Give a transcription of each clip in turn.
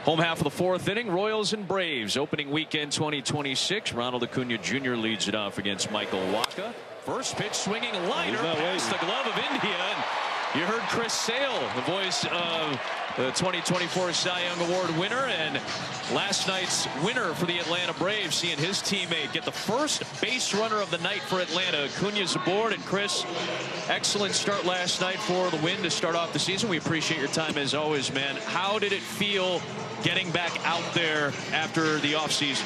Home half of the fourth inning, Royals and Braves. Opening weekend 2026. Ronald Acuna Jr. leads it off against Michael Wacha. First pitch swinging liner past the glove of India. And you heard Chris Sale, the voice of the 2024 Cy Young Award winner and last night's winner for the Atlanta Braves, seeing his teammate get the first base runner of the night for Atlanta. Acuna's aboard, and Chris, excellent start last night for the win to start off the season. We appreciate your time as always, man. How did it feel getting back out there after the offseason?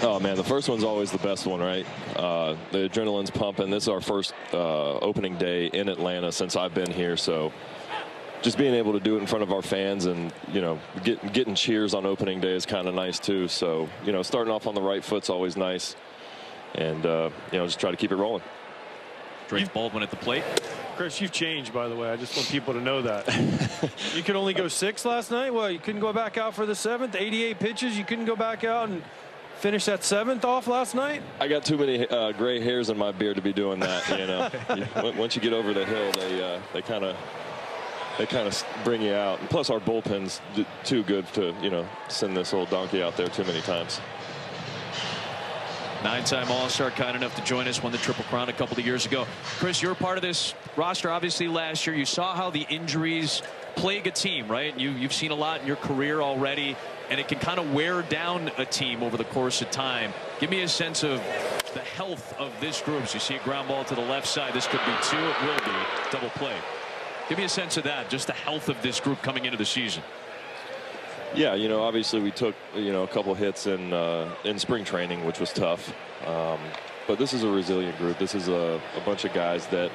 Oh man, the first one's always the best one, right? The adrenaline's pumping. This is our first opening day in Atlanta since I've been here, so just being able to do it in front of our fans and, you know, getting cheers on opening day is kind of nice too. So, you know, starting off on the right foot's always nice, and you know, just try to keep it rolling. Drake Baldwin at the plate. Chris, you've changed, by the way. I just want people to know that. You could only go 6 last night. Well, you couldn't go back out for the 7th. 88 pitches. You couldn't go back out and finish that 7th off last night. I got too many gray hairs in my beard to be doing that. You know, once you get over the hill, they kind of bring you out. And plus, our bullpen's too good to, you know, send this old donkey out there too many times. 9-time All-Star, kind enough to join us, won the Triple Crown a couple of years ago. Chris, you're part of this roster obviously last year. You saw how the injuries plague a team, right? You've seen a lot in your career already, and it can kind of wear down a team over the course of time. Give me a sense of the health of this group. So you see a ground ball to the left side. This could be 2. It will be double play. Give me a sense of that, just the health of this group coming into the season. Yeah, you know, obviously we took, you know, a couple hits in spring training, which was tough. But this is a resilient group. This is a bunch of guys that,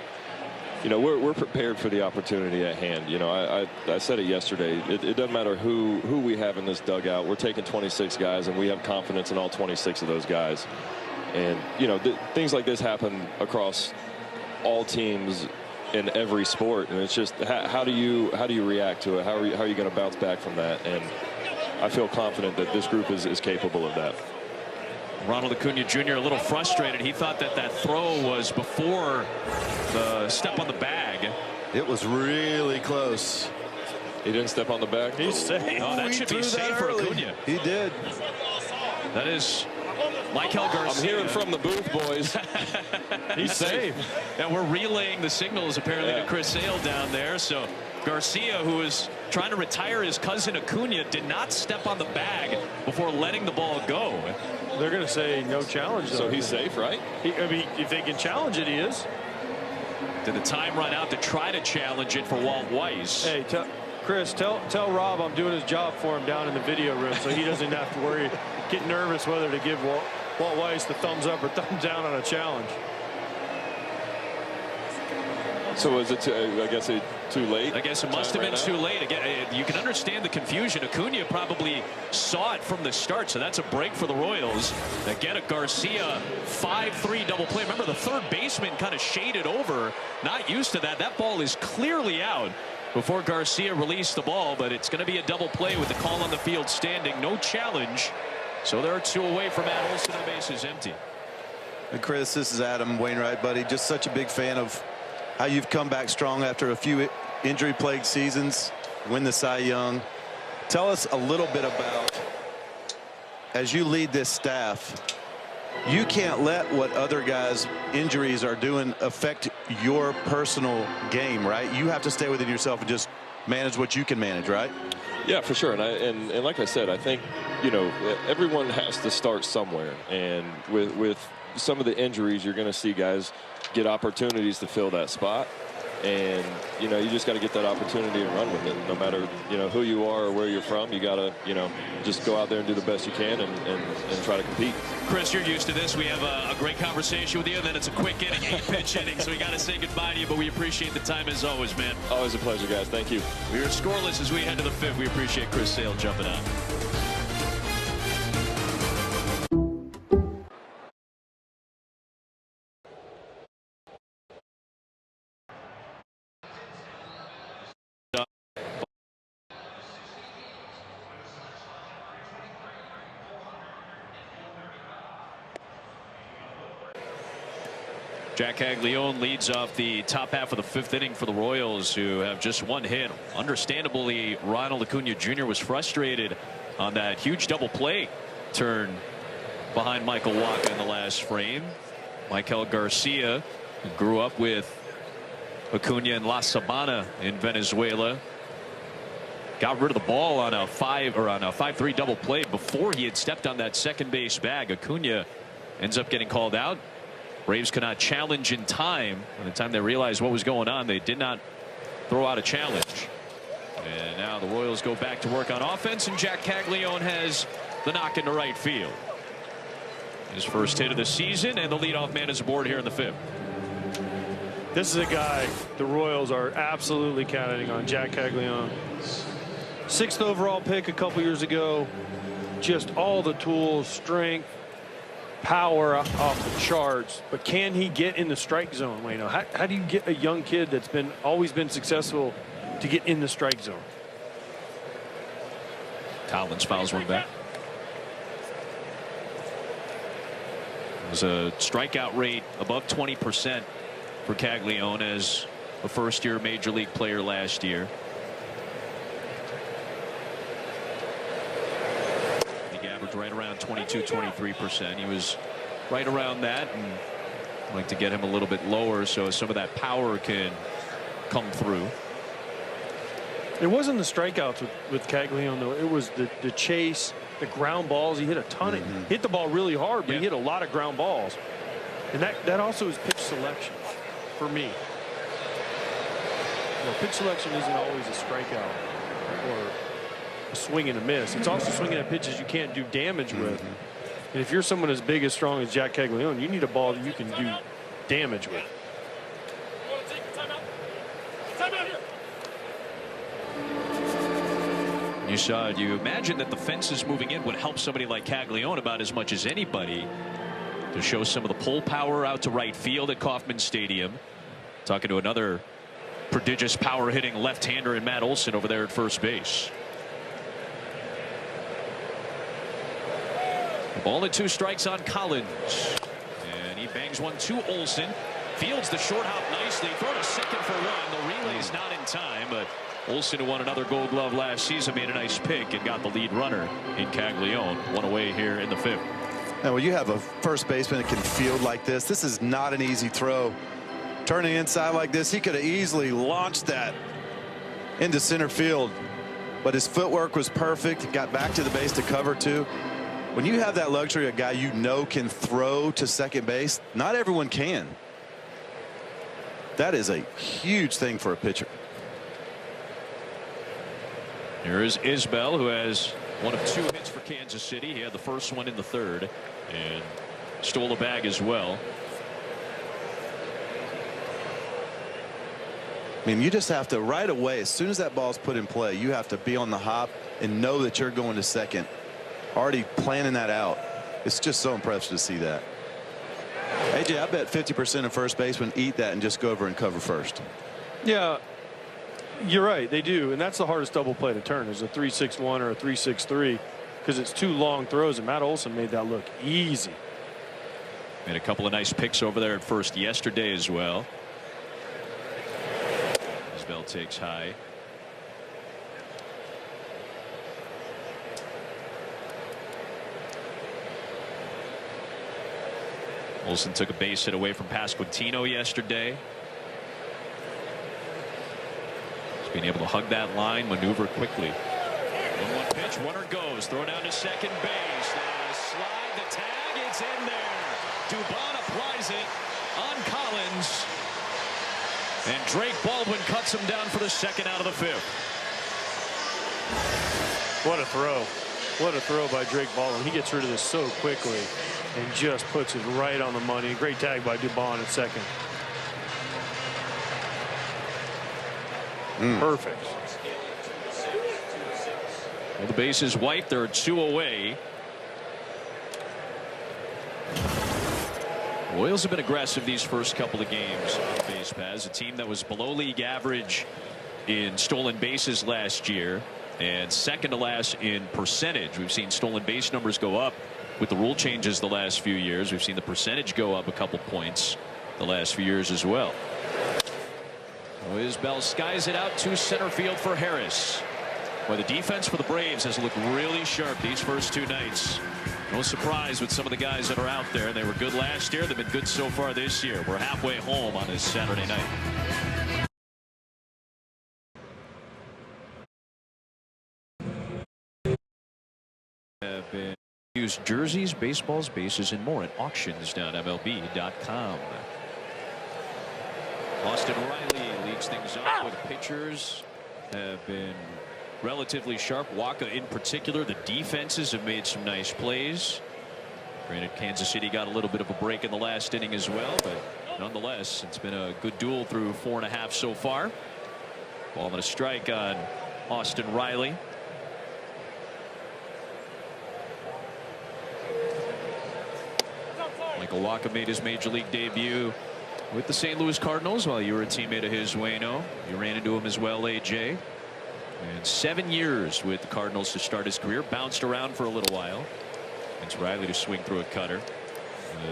you know, we're prepared for the opportunity at hand. You know, I said it yesterday. It doesn't matter who we have in this dugout. We're taking 26 guys, and we have confidence in all 26 of those guys. And, you know, things like this happen across all teams in every sport, and it's just how do you react to it? How are you going to bounce back from that? And I feel confident that this group is capable of that. Ronald Acuna Jr. a little frustrated. He thought that throw was before the step on the bag. It was really close. He didn't step on the bag. He's safe. Oh, that should be safe for Acuna. He did. That is Michael Garcia. I'm hearing from the booth, boys. He's safe. And we're relaying the signals apparently to Chris Sale down there. So Garcia, who is trying to retire his cousin Acuna, did not step on the bag before letting the ball go. They're going to say no challenge, though. So he's safe, right? I mean, if they can challenge it, he is. Did the time run out to try to challenge it for Walt Weiss? Hey, Chris, tell Rob I'm doing his job for him down in the video room, so he doesn't have to worry, get nervous whether to give Walt Weiss the thumbs up or thumbs down on a challenge. So is it I guess too late? I guess it must have been too late. Again, you can understand the confusion. Acuna probably saw it from the start, so that's a break for the Royals. Again, a Garcia 5-3 double play. Remember, the third baseman kind of shaded over. Not used to that. That ball is clearly out before Garcia released the ball, but it's going to be a double play with the call on the field standing. No challenge. So there are 2 away from Matt Olson. The base is empty. And Chris, this is Adam Wainwright, buddy. Just such a big fan of how you've come back strong after a few injury-plagued seasons, win the Cy Young. Tell us a little bit about, as you lead this staff, you can't let what other guys' injuries are doing affect your personal game, right? You have to stay within yourself and just manage what you can manage, right? Yeah, for sure. And like I said, I think, you know, everyone has to start somewhere. And with some of the injuries, you're going to see guys get opportunities to fill that spot. And, you know, you just got to get that opportunity and run with it. No matter, you know, who you are or where you're from, you got to, you know, just go out there and do the best you can and try to compete. Chris, you're used to this. We have a great conversation with you, and then it's a quick inning, 8-pitch inning, so we got to say goodbye to you, but we appreciate the time as always, man. Always a pleasure, guys. Thank you. We are scoreless as we head to the 5th. We appreciate Chris Sale jumping on. Jack Caglianone leads off the top half of the 5th inning for the Royals, who have just 1 hit. Understandably, Ronald Acuna Jr. was frustrated on that huge double play turn behind Michael Wacha in the last frame. Michael Garcia, who grew up with Acuna in La Sabana in Venezuela, got rid of the ball on a 5-3 double play before he had stepped on that second base bag. Acuna ends up getting called out. Braves could not challenge in time. By the time they realized what was going on, they did not throw out a challenge. And now the Royals go back to work on offense, and Jack Caglianone has the knock into right field. His first hit of the season, and the leadoff man is aboard here in the 5th. This is a guy the Royals are absolutely counting on, Jack Caglianone. 6th overall pick a couple years ago. Just all the tools, strength, power off the charts. But can he get in the strike zone, Wayno? How do you get a young kid that's always been successful to get in the strike zone? Collins fouls one back. There's a strikeout rate above 20% for Caglianone as a first-year major league player last year. He averaged right around 22-23%. He was right around that, and I'd like to get him a little bit lower so some of that power can come through. It wasn't the strikeouts with Caglianone, though. It was the chase, the ground balls. He hit a ton of, hit the ball really hard, but he hit a lot of ground balls. And that also is pitch selection for me. Pitch selection isn't always a strikeout or a swing and a miss. It's also swinging at pitches you can't do damage with. And if you're someone as big as strong as Jack Caglianone, you need a ball that you can do damage with. You saw it. You imagine that the fences moving in would help somebody like Caglianone about as much as anybody to show some of the pull power out to right field at Kauffman Stadium. Talking to another prodigious power hitting left-hander in Matt Olson over there at first base. The ball and 2 strikes on Collins, and he bangs one to Olson. Fields the short hop nicely, throw to second for 1. The relay's not in time, but Olson, who won another Gold Glove last season, made a nice pick and got the lead runner in Caglianone. 1 away here in the 5th. Now, when you have a first baseman that can field like this is not an easy throw. Turning inside like this, he could have easily launched that into center field, but his footwork was perfect. Got back to the base to cover 2. When you have that luxury, a guy you know can throw to second base, not everyone can. That is a huge thing for a pitcher. Here is Isbell, who has one of 2 hits for Kansas City. He had the first one in the 3rd and stole a bag as well. I mean, you just have to right away, as soon as that ball's put in play, you have to be on the hop and know that you're going to second. Already planning that out. It's just so impressive to see that. AJ, I bet 50% of first basemen eat that and just go over and cover first. Yeah, you're right. They do. And that's the hardest double play to turn is a 3-6-1 or a 3-6-3 because it's 2 long throws. And Matt Olson made that look easy. Made a couple of nice picks over there at first yesterday as well. Isbell takes high. Olson took a base hit away from Pasquantino yesterday. Just being able to hug that line, maneuver quickly. 1-1 pitch, runner goes, throw down to second base. Slide the tag, it's in there. Dubon applies it on Collins. And Drake Baldwin cuts him down for the 2nd out of the 5th. What a throw. What a throw by Drake Baldwin. He gets rid of this so quickly and just puts it right on the money. Great tag by Dubon at second. Perfect. Well, the base is wiped. There are 2 away. Royals have been aggressive these first couple of games on the base paths. A team that was below league average in stolen bases last year and 2nd to last in percentage. We've seen stolen base numbers go up with the rule changes the last few years. We've seen the percentage go up a couple points. the last few years as well. Isbell skies it out to center field for Harris. Well, the defense for the Braves has looked really sharp these first 2 nights. No surprise with some of the guys that are out there. They were good last year. They've been good so far this year. We're halfway home on this Saturday night. Have been used jerseys, baseballs, bases, and more at auctions.mlb.com. Austin Riley leads things up with pitchers have been relatively sharp. Wacha in particular. The defenses have made some nice plays. Granted, Kansas City got a little bit of a break in the last inning as well, but nonetheless, it's been a good duel through 4.5 so far. Ball and a strike on Austin Riley. Michael Wacha made his major league debut with the St. Louis Cardinals while you were a teammate of his, Wayno. You ran into him as well, AJ. And 7 years with the Cardinals to start his career. Bounced around for a little while. It's Riley to swing through a cutter.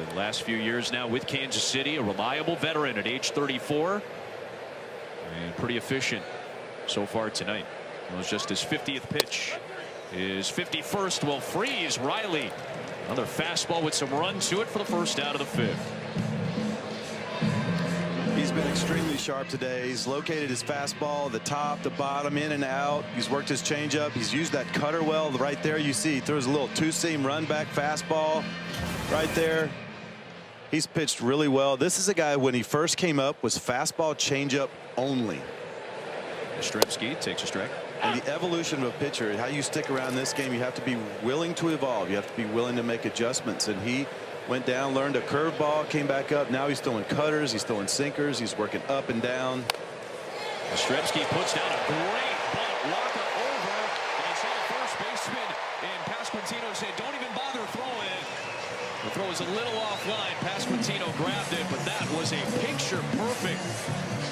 The last few years now with Kansas City, a reliable veteran at age 34. And pretty efficient so far tonight. It was just his 50th pitch. His 51st will freeze Riley. Another fastball with some run to it for the first out of the 5th. He's been extremely sharp today. He's located his fastball, the top, the bottom, in and out. He's worked his changeup. He's used that cutter well. Right there you see he throws a little 2-seam run back fastball right there. He's pitched really well. This is a guy when he first came up was fastball changeup only. Yastrzemski takes a strike. And the evolution of a pitcher, how you stick around this game, you have to be willing to evolve. You have to be willing to make adjustments. And he went down, learned a curveball, came back up. Now he's throwing cutters, he's throwing sinkers, he's working up and down. Yastrzemski puts down a great bunt. Wacha over, and he saw the first baseman and Pasquantino say, "Don't even bother throwing it." The throw was a little offline. Pasquantino grabbed it, but that was a picture-perfect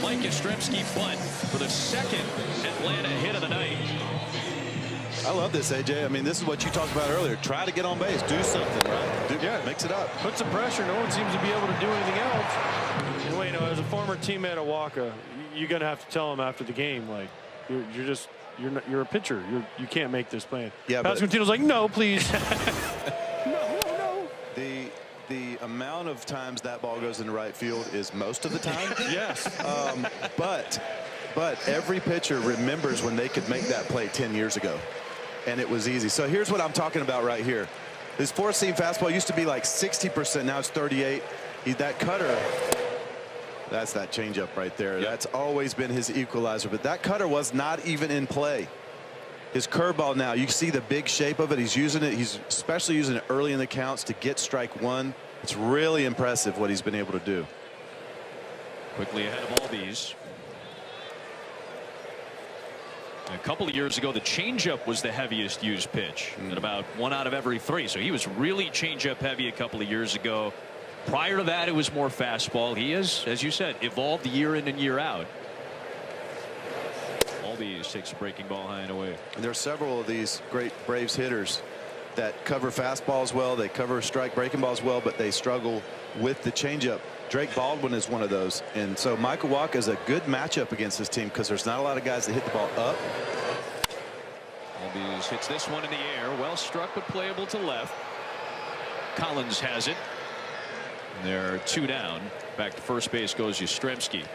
Mike Yastrzemski bunt for the 2nd Atlanta hit of the night. I love this, AJ. I mean, this is what you talked about earlier. Try to get on base. Do something, right? Yeah. Mix it up. Put some pressure. No one seems to be able to do anything else. And wait, as a former teammate of Wacha, you're going to have to tell him after the game, like, you're a pitcher. You can't make this play. Yeah, Pasquantino's like, no, please. No. The amount of times that ball goes into right field is most of the time. Yes. But every pitcher remembers when they could make that play 10 years ago. And it was easy. So here's what I'm talking about right here. His 4-seam fastball used to be like 60%. Now it's 38. That cutter, that's that changeup right there. Yep. That's always been his equalizer. But that cutter was not even in play. His curveball now, you see the big shape of it. He's using it. He's especially using it early in the counts to get strike 1. It's really impressive what he's been able to do. Quickly ahead of all these. A couple of years ago, the changeup was the heaviest used pitch at about 1 out of every 3. So he was really changeup heavy a couple of years ago. Prior to that, it was more fastball. He has, as you said, evolved year in and year out. Albies takes a breaking ball high and away. And there are several of these great Braves hitters that cover fastballs well. They cover strike breaking balls well, but they struggle with the changeup. Drake Baldwin is one of those. And so Michael Wacha is a good matchup against this team because there's not a lot of guys that hit the ball up. Albies hits this one in the air. Well struck, but playable to left. Collins has it. And they're 2 down. Back to first base goes Yastrzemski.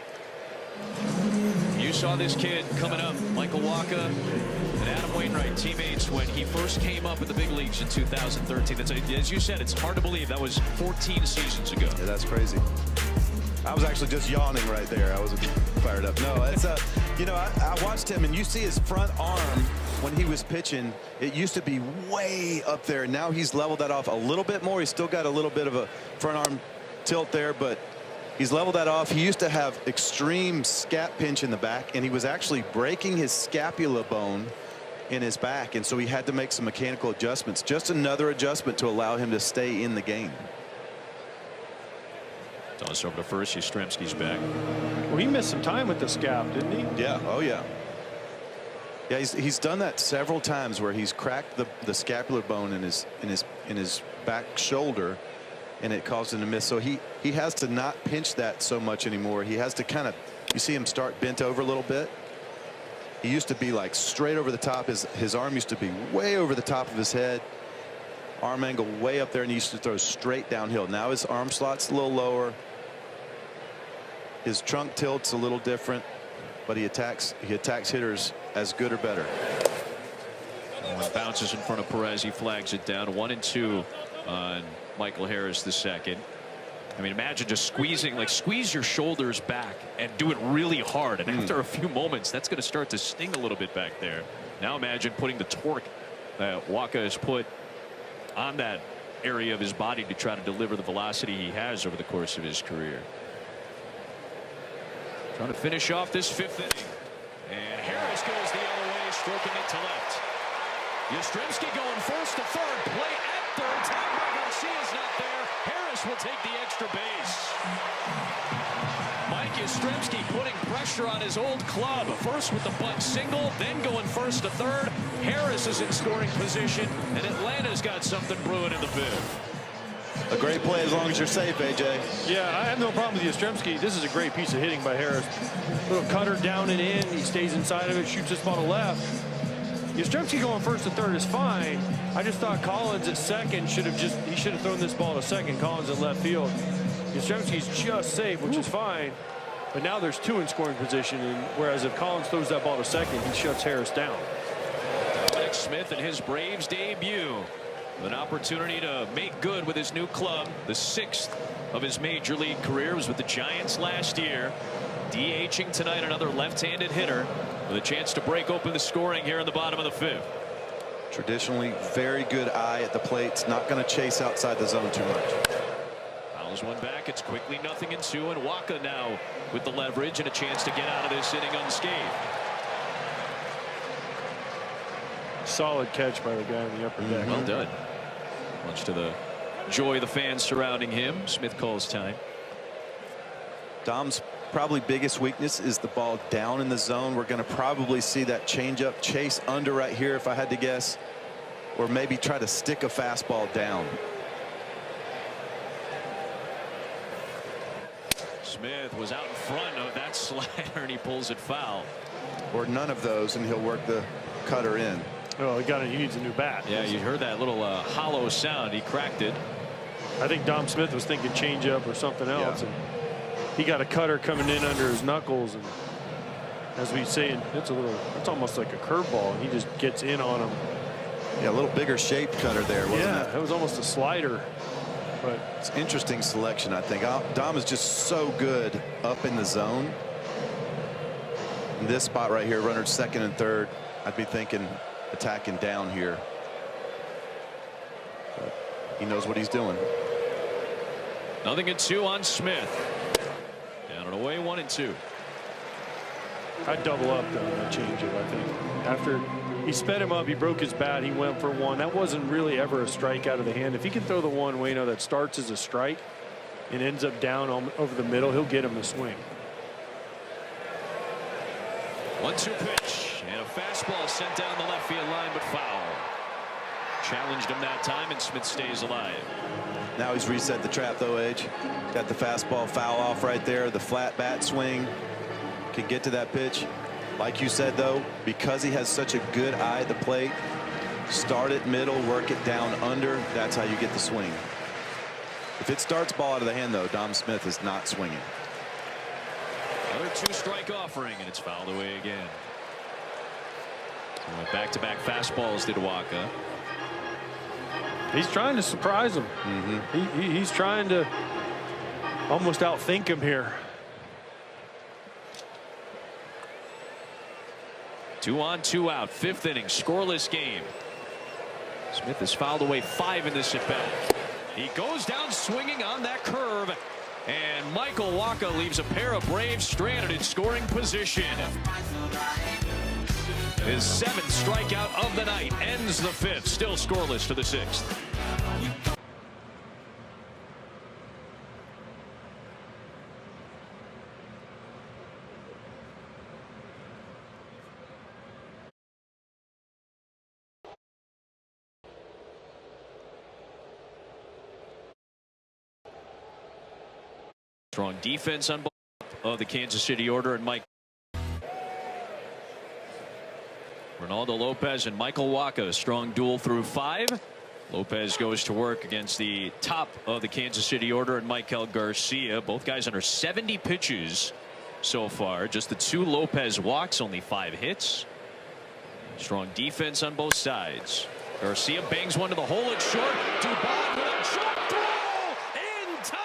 You saw this kid coming up, Michael Wacha and Adam Wainwright, teammates when he first came up in the big leagues in 2013. That's, as you said, it's hard to believe that was 14 seasons ago. Yeah, that's crazy. I was actually just yawning right there. I wasn't fired up. No, it's you know, I watched him, and you see his front arm when he was pitching. It used to be way up there. Now he's leveled that off a little bit more. He's still got a little bit of a front arm tilt there, but he's leveled that off. He used to have extreme scap pinch in the back, and he was actually breaking his scapula bone in his back, and so he had to make some mechanical adjustments. Just another adjustment to allow him to stay in the game. Toss over to first. Yastrzemski's back. Well, he missed some time with the scap, didn't he? Yeah. Oh yeah. Yeah, he's done that several times where he's cracked the scapular bone in his back shoulder, and it caused him to miss. So he has to not pinch that so much anymore. He has to kind of, you see him start bent over a little bit. He used to be like straight over the top. His arm used to be way over the top of his head. Arm angle way up there, and he used to throw straight downhill. Now his arm slot's a little lower. His trunk tilt's a little different, but he attacks hitters as good or better. Bounces in front of Perez. He flags it down. 1-2 on Michael Harris the second. I mean, imagine just squeeze your shoulders back and do it really hard. And after a few moments, that's going to start to sting a little bit back there. Now imagine putting the torque that Wacha has put on that area of his body to try to deliver the velocity he has over the course of his career. Trying to finish off this fifth inning. And Harris goes the other way, stroking it to left. Yastrzemski going first to third. Play at third. Tampa Garcia's not there. Harris will take the extra base. Mike Yastrzemski putting pressure on his old club. First with the bunt single, then going first to third. Harris is in scoring position, and Atlanta's got something brewing in the fifth. A great play as long as you're safe, AJ. Yeah, I have no problem with Yastrzemski. This is a great piece of hitting by Harris. Little cutter down and in. He stays inside of it, shoots this ball to left. Yastrzemski going first to third is fine. I just thought Collins at second should have thrown this ball to second. Collins at left field. Yastrzemski's just safe, which is fine. But now there's two in scoring position, and whereas if Collins throws that ball to second, he shuts Harris down. Dominic Smith in his Braves debut. An opportunity to make good with his new club. The 6th of his major league career was with the Giants last year. DHing tonight, another left-handed hitter with a chance to break open the scoring here in the bottom of the fifth. Traditionally very good eye at the plate. It's not going to chase outside the zone too much. Fouls one back. It's quickly 0-2, and Wacha now with the leverage and a chance to get out of this inning unscathed. Solid catch by the guy in the upper deck. Well done. Much to the joy of the fans surrounding him. Smith calls time. Dom's probably biggest weakness is the ball down in the zone. We're going to probably see that changeup chase under right here, if I had to guess, or maybe try to stick a fastball down. Smith was out in front of that slider, and he pulls it foul. Or none of those, and he'll work the cutter in. Oh, he needs a new bat. Yeah, you heard that little hollow sound. He cracked it. I think Dom Smith was thinking changeup or something else. Yeah. And he got a cutter coming in under his knuckles, and as we say, it's almost like a curveball, and he just gets in on him. Yeah, a little bigger shaped cutter there, wasn't it? It was almost a slider. But it's interesting selection, I think. Dom is just so good up in the zone. In this spot right here, runners second and third, I'd be thinking attacking down here. But he knows what he's doing. 0-2 on Smith. Down and away, 1-2. I'd double up though on that changeup. I think after he sped him up, he broke his bat, he went for one. That wasn't really ever a strike out of the hand. If he can throw the one, Waino, that starts as a strike and ends up down over the middle, he'll get him to swing. 1-2 pitch, and a fastball sent down the left field line, but foul. Challenged him that time, and Smith stays alive. Now he's reset the trap though, Age. Got the fastball foul off right there. The flat bat swing can get to that pitch. Like you said though, because he has such a good eye at the plate, start it middle, work it down under. That's how you get the swing. If it starts ball out of the hand though, Dom Smith is not swinging. Another 2-strike offering, and it's fouled away again. So back-to-back fastballs did Wacha. He's trying to surprise him. He's trying to almost outthink him here. 2 on, 2 out. 5th inning, scoreless game. Smith has fouled away 5 in this at-bat. He goes down swinging on that curve, and Michael Wacha leaves a pair of Braves stranded in scoring position. His 7th strikeout of the night ends the 5th, still scoreless to the 6th. Strong defense on both of the Kansas City order, and Mike Ronaldo Lopez and Michael Wacha, strong duel through 5. Lopez goes to work against the top of the Kansas City order and Michael Garcia. Both guys under 70 pitches so far. Just the 2 Lopez walks, only 5 hits. Strong defense on both sides. Garcia bangs one to the hole at short. Dubon with a short throw in time.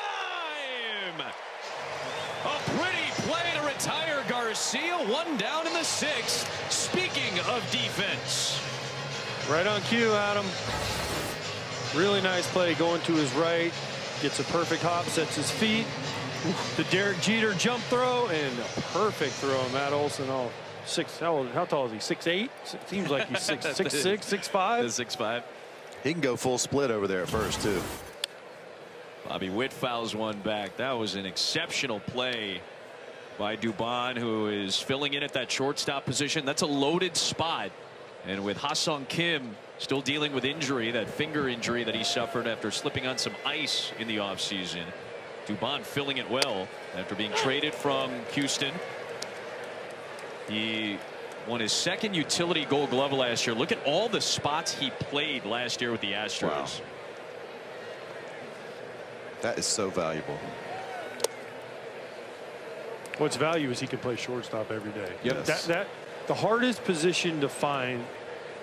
A pretty play to retire Garcia. 1 down in the 6th. Speaking of defense. Right on cue, Adam. Really nice play going to his right. Gets a perfect hop, sets his feet. The Derek Jeter jump throw and a perfect throw. Matt Olson, how tall is he? 6'8"? Seems like he's 6'6", 6'5". 6'5". He can go full split over there at first, too. Bobby Witt fouls one back. That was an exceptional play by Dubon, who is filling in at that shortstop position. That's a loaded spot. And with Ha-Seong Kim still dealing with injury, that finger injury that he suffered after slipping on some ice in the offseason, Dubon filling it well after being traded from Houston. He won his 2nd utility Gold Glove last year. Look at all the spots he played last year with the Astros. Wow. That is so valuable. What's value is he can play shortstop every day. Yep. That the hardest position to find,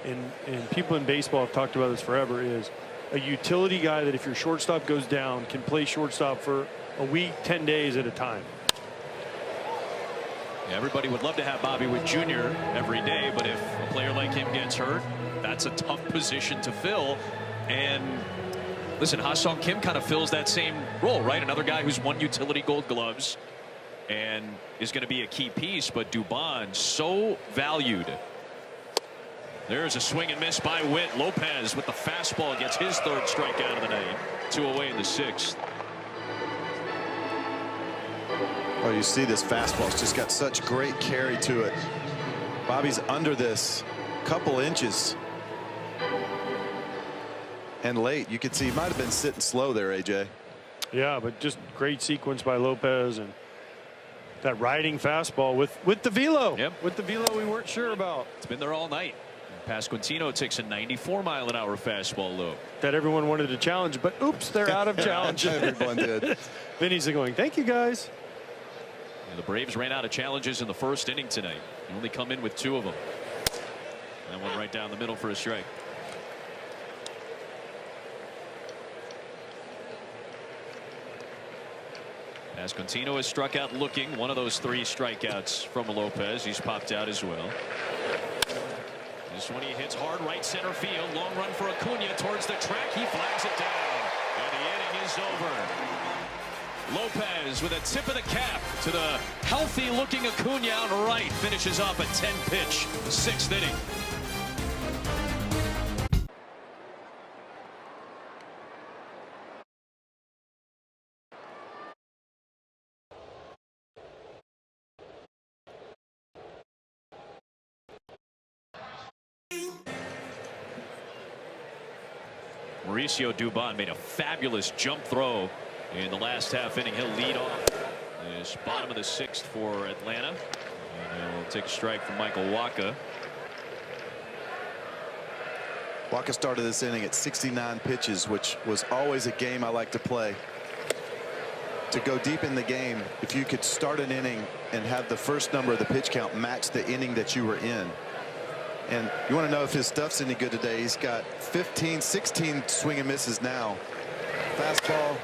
and people in baseball have talked about this forever, is a utility guy that if your shortstop goes down can play shortstop for a week, 10 days at a time. Everybody would love to have Bobby Witt Jr. every day, but if a player like him gets hurt, that's a tough position to fill. And listen, Ha-Seong Kim kind of fills that same role, right? Another guy who's won utility Gold Gloves and is going to be a key piece, but Dubon so valued. There's a swing and miss by Witt. Lopez with the fastball gets his 3rd strikeout of the night. 2 away in the 6th. Oh, you see this fastball. It's just got such great carry to it. Bobby's under this couple inches. And late, you can see he might have been sitting slow there, AJ. Yeah, but just great sequence by Lopez, and that riding fastball with the velo. Yep. With the velo we weren't sure about. It's been there all night. Pasquantino takes a 94-mile-an-hour fastball low. That everyone wanted to challenge, but oops, they're out of challenge. Everyone did. Vinny's going, thank you, guys. And the Braves ran out of challenges in the 1st inning tonight. They only come in with 2 of them. And one right down the middle for a strike. Pasquantino has struck out looking. One of those 3 strikeouts from Lopez. He's popped out as well. This one he hits hard right center field. Long run for Acuna towards the track. He flags it down. And the inning is over. Lopez with a tip of the cap to the healthy looking Acuna out right. Finishes off a 10-pitch 6th inning. Mauricio Dubon made a fabulous jump throw in the last half inning. He'll lead off this bottom of the 6th for Atlanta. And he'll take a strike from Michael Wacha. Wacha started this inning at 69 pitches, which was always a game I like to play. To go deep in the game, if you could start an inning and have the first number of the pitch count match the inning that you were in. And you want to know if his stuff's any good today. He's got 16 swing and misses now. Fastball.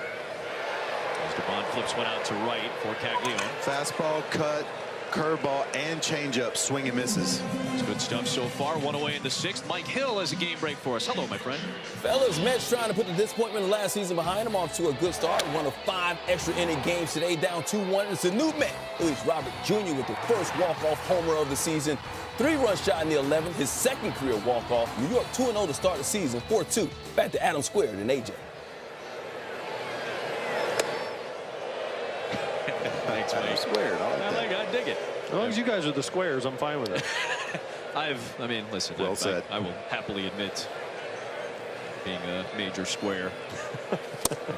As Dubon flips one out to right for Caglione. Fastball, cut, curveball, and changeup, swing and misses. It's good stuff so far. 1 away in the 6th. Mike Hill has a game break for us. Hello, my friend. Fellas, Mets trying to put the disappointment of last season behind them, off to a good start. One of 5 extra inning games today, down 2-1. It's a new Met. Luis Robert Jr. with the first walk-off homer of the season. 3-run shot in the 11th, his 2nd career walk-off. New York 2-0 to start the season, 4-2. Back to Adam Squared and AJ. Thanks, Mike. Squared. I dig it. As long as you guys are the squares, I'm fine with it. I mean, listen. Well said. I will happily admit being a major square.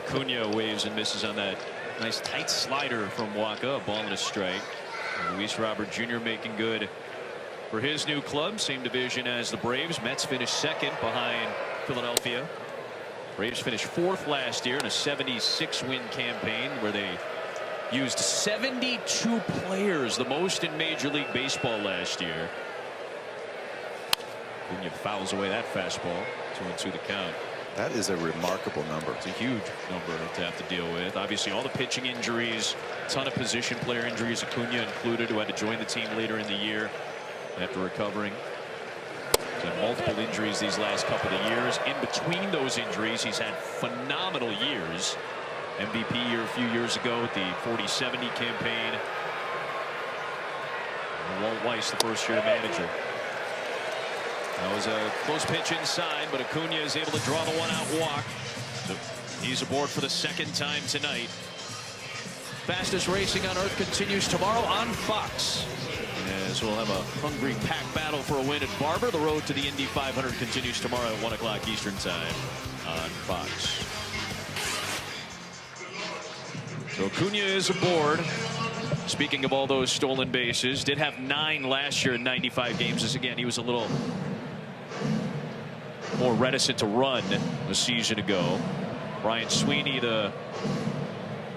Acuna waves and misses on that Nice tight slider from Wacha. A ball and a strike. And Luis Robert Jr. making good for his new club. Same division as the Braves. Mets finished second behind Philadelphia. Braves finished fourth last year in a 76-win campaign where they used 72 players, the most in Major League Baseball last year. Acuna fouls away that fastball. 2-2 the count. That is a remarkable number. It's a huge number to have to deal with. Obviously, all the pitching injuries, a ton of position player injuries, Acuna included, who had to join the team later in the year after recovering. He's had multiple injuries these last couple of years. In between those injuries, he's had phenomenal years. MVP year a few years ago with the 40-70 campaign. And Walt Weiss, the first year manager. That was a close pitch inside, but Acuna is able to draw the one-out walk. So he's aboard for the second time tonight. Fastest racing on earth continues tomorrow on Fox. As we'll have a hungry pack battle for a win at Barber. The road to the Indy 500 continues tomorrow at 1 o'clock Eastern time on Fox. So Acuna is aboard. Speaking of all those stolen bases, did have 9 last year in 95 games. As again, he was a little more reticent to run a season ago. Brian Sweeney, the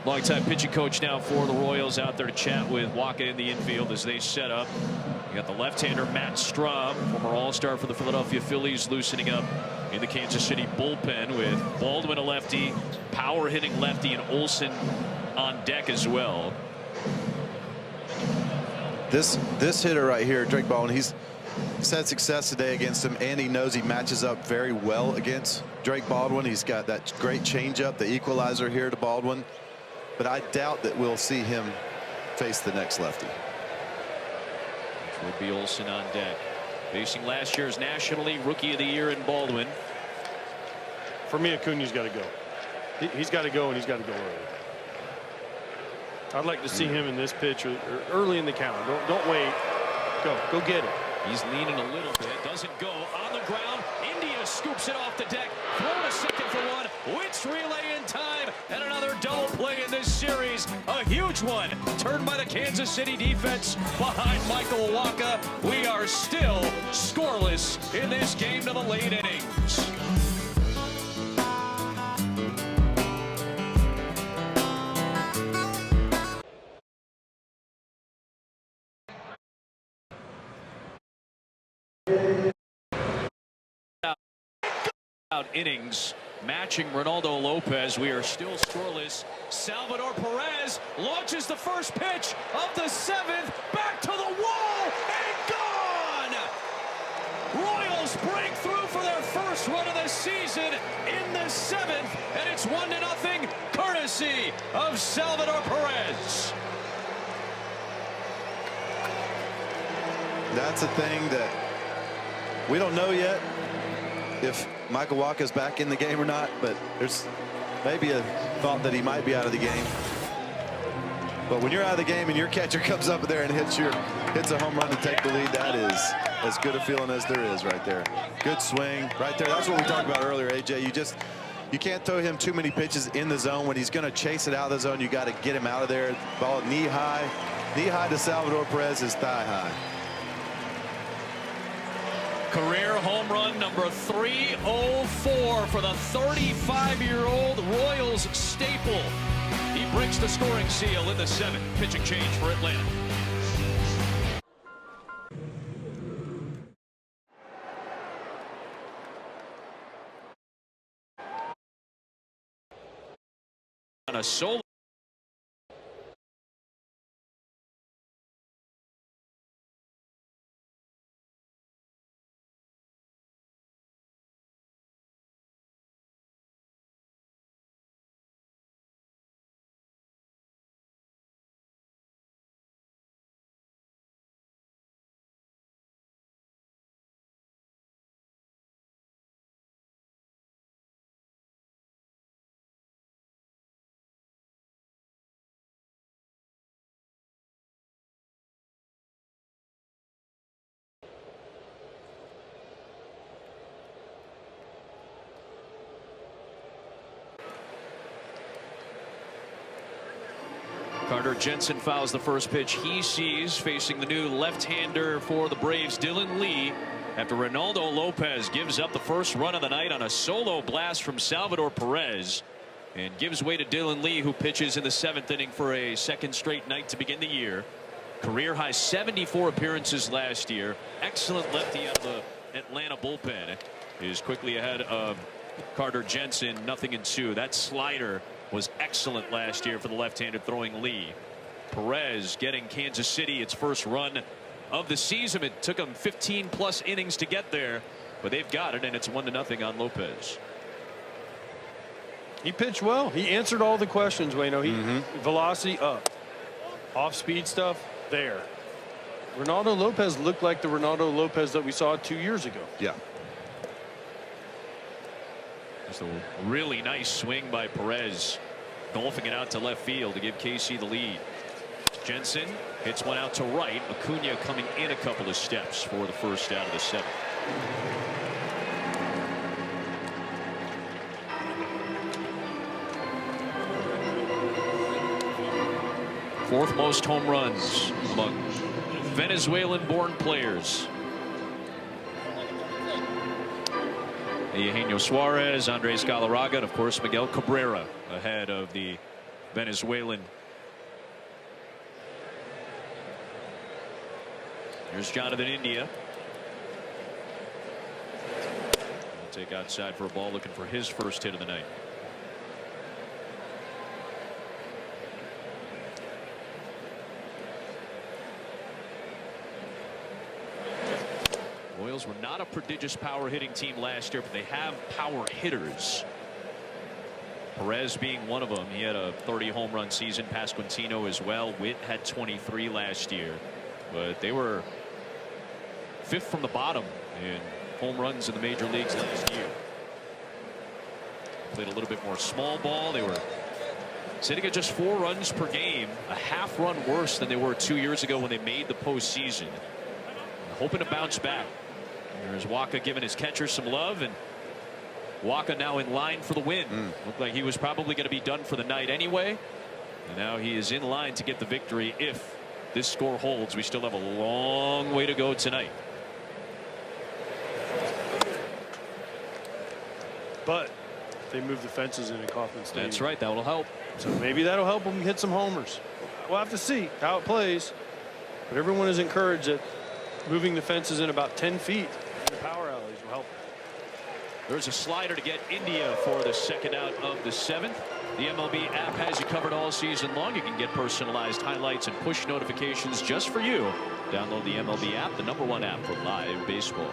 longtime pitching coach now for the Royals, out there to chat with Wacha in the infield as they set up. You got the left-hander Matt Strahm, former All-Star for the Philadelphia Phillies, loosening up in the Kansas City bullpen with Baldwin, a lefty, power-hitting lefty, and Olson on deck as well. This hitter right here, Drake Baldwin, he's had success today against him, and he knows he matches up very well against Drake Baldwin. He's got that great changeup, the equalizer here to Baldwin. But I doubt that we'll see him face the next lefty. Which would be Olson on deck. Facing last year's National League Rookie of the Year in Baldwin. For me, Acuna's got to go. He's got to go, and he's got to go early. I'd like to see him in this pitch or early in the count. Don't wait. Go get it. He's leaning a little bit. Doesn't go. On the ground. India scoops it off the deck. Throw to second for one. Wits relay in time. And another double play in this series. A huge one. Turned by the Kansas City defense behind Michael Wacha. We are still scoreless in this game to the late innings. Innings matching Ronaldo Lopez. We are still scoreless. Salvador Perez launches the first pitch of the 7th. Back to the wall and gone. Royals break through for their first run of the season in the 7th, and it's 1-0 courtesy of Salvador Perez. That's a thing that we don't know yet, if Michael Wacha is back in the game or not, but there's maybe a thought that he might be out of the game. But when you're out of the game and your catcher comes up there and hits a home run to take the lead, that is as good a feeling as there is right there. Good swing right there. That's what we talked about earlier, AJ. You can't throw him too many pitches in the zone. When he's going to chase it out of the zone, you got to get him out of there. Ball knee high to Salvador Perez is thigh high. Career home run number 304 for the 35-year-old Royals staple. He breaks the scoring seal in the 7th. Pitching change for Atlanta. On a solo. Carter Jensen fouls the first pitch he sees, facing the new left-hander for the Braves, Dylan Lee, after Ronaldo Lopez gives up the first run of the night on a solo blast from Salvador Perez, and gives way to Dylan Lee, who pitches in the 7th inning for a second straight night to begin the year. Career high 74 appearances last year. Excellent lefty out of the Atlanta bullpen. Is quickly ahead of Carter Jensen, 0-2. That slider was excellent last year for the left-handed throwing Lee. Perez getting Kansas City its first run of the season. It took them 15+ innings to get there, but they've got it, and it's 1-0 on Lopez. He pitched well. He answered all the questions, Wayno. Velocity up, off speed stuff there. Ronaldo Lopez looked like the Ronaldo Lopez that we saw 2 years ago. Yeah. Just a really nice swing by Perez, golfing it out to left field to give KC the lead. Jensen hits one out to right. Acuna coming in a couple of steps for the first out of the 7th. Fourth most home runs among Venezuelan-born players. Eugenio Suarez, Andres Galarraga, and of course Miguel Cabrera ahead of the Venezuelan. Here's Jonathan India. He'll take outside for a ball, looking for his first hit of the night. Royals were not a prodigious power hitting team last year, but they have power hitters. Perez being one of them. He had a 30 home run season. Pasquantino as well. Witt had 23 last year, but they were 5th from the bottom in home runs in the major leagues last year. Played a little bit more small ball. They were sitting at just 4 runs per game, a half run worse than they were 2 years ago when they made the postseason. Hoping to bounce back. There's Wacha giving his catcher some love, and Wacha now in line for the win. Looked like he was probably going to be done for the night anyway, and now he is in line to get the victory if this score holds. We still have a long way to go tonight. But they move the fences in Kauffman Stadium. That's right. That will help. So maybe that'll help them hit some homers. We'll have to see how it plays. But everyone is encouraged that moving the fences in about 10 feet in the power alleys will help. There's a slider to get India for the second out of the 7th. The MLB app has you covered all season long. You can get personalized highlights and push notifications just for you. Download the MLB app, the #1 app for live baseball.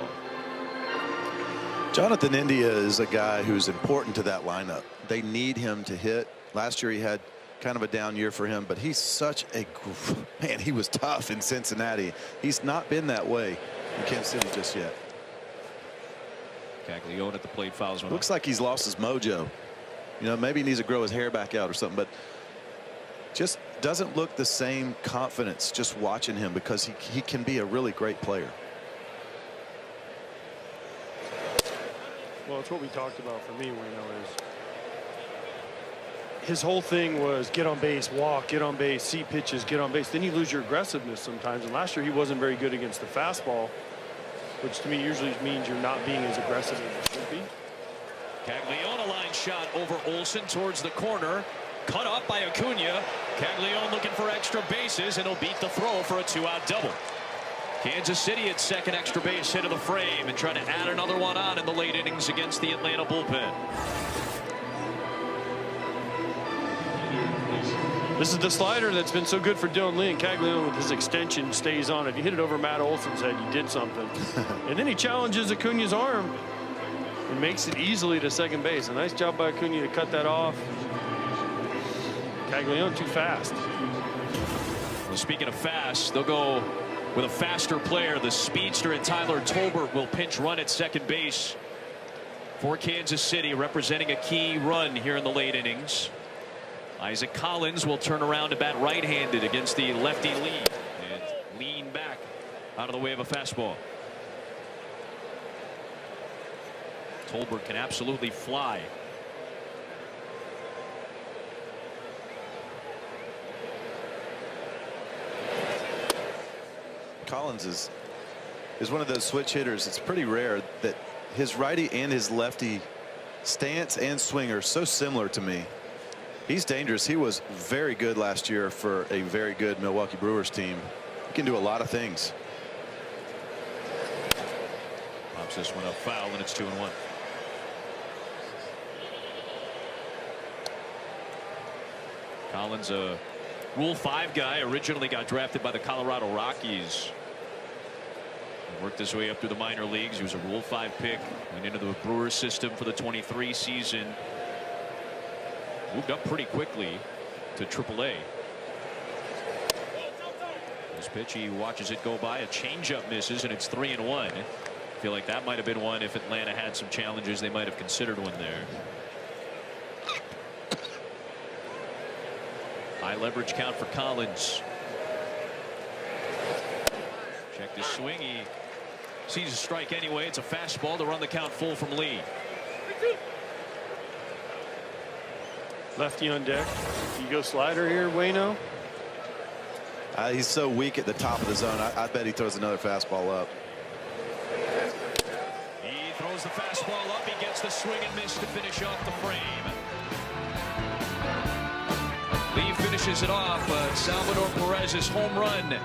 Jonathan India is a guy who's important to that lineup. They need him to hit. Last year he had kind of a down year for him, but he's such a man. He was tough in Cincinnati. He's not been that way in Kansas City just yet. Caglione at the plate fouls one. Looks like he's lost his mojo. You know, maybe he needs to grow his hair back out or something, but just doesn't look the same confidence just watching him, because he can be a really great player. Well, it's what we talked about for me, Wayno, is his whole thing was get on base, walk, get on base, see pitches, get on base. Then you lose your aggressiveness sometimes. And last year he wasn't very good against the fastball, which to me usually means you're not being as aggressive as you should be. Caglione line shot over Olsen towards the corner. Cut up by Acuna. Caglione looking for extra bases, and he'll beat the throw for a 2-out double. Kansas City at second extra base hit of the frame, and trying to add another one on in the late innings against the Atlanta bullpen. This is the slider that's been so good for Dylan Lee, and Caglione with his extension stays on. If you hit it over Matt Olson's head, you did something. And then he challenges Acuna's arm and makes it easily to second base. A nice job by Acuna to cut that off. Caglione too fast. Well, speaking of fast, they'll go with a faster player. The speedster and Tyler Tolbert will pinch run at second base for Kansas City, representing a key run here in the late innings. Isaac Collins will turn around to bat right-handed against the lefty Lee, and lean back out of the way of a fastball. Tolbert can absolutely fly. Collins is one of those switch hitters. It's pretty rare that his righty and his lefty stance and swing are so similar to me. He's dangerous. He was very good last year for a very good Milwaukee Brewers team. He can do a lot of things. Pops this one up foul, and it's 2-1. Collins, a Rule 5 guy, originally got drafted by the Colorado Rockies. Worked his way up through the minor leagues. He was a Rule 5 pick. Went into the Brewers system for the 23 season. Moved up pretty quickly to AAA. This pitch, he watches it go by. A changeup misses, and it's 3-1. I feel like that might have been one. If Atlanta had some challenges, they might have considered one there. High leverage count for Collins. Check the swing. He sees a strike anyway. It's a fastball to run the count full from Lee. Lefty on deck. You go slider here, Waino. He's so weak at the top of the zone. I bet he throws another fastball up. He throws the fastball up. He gets the swing and miss to finish off the frame. Lee finishes it off. Salvador Perez's home run.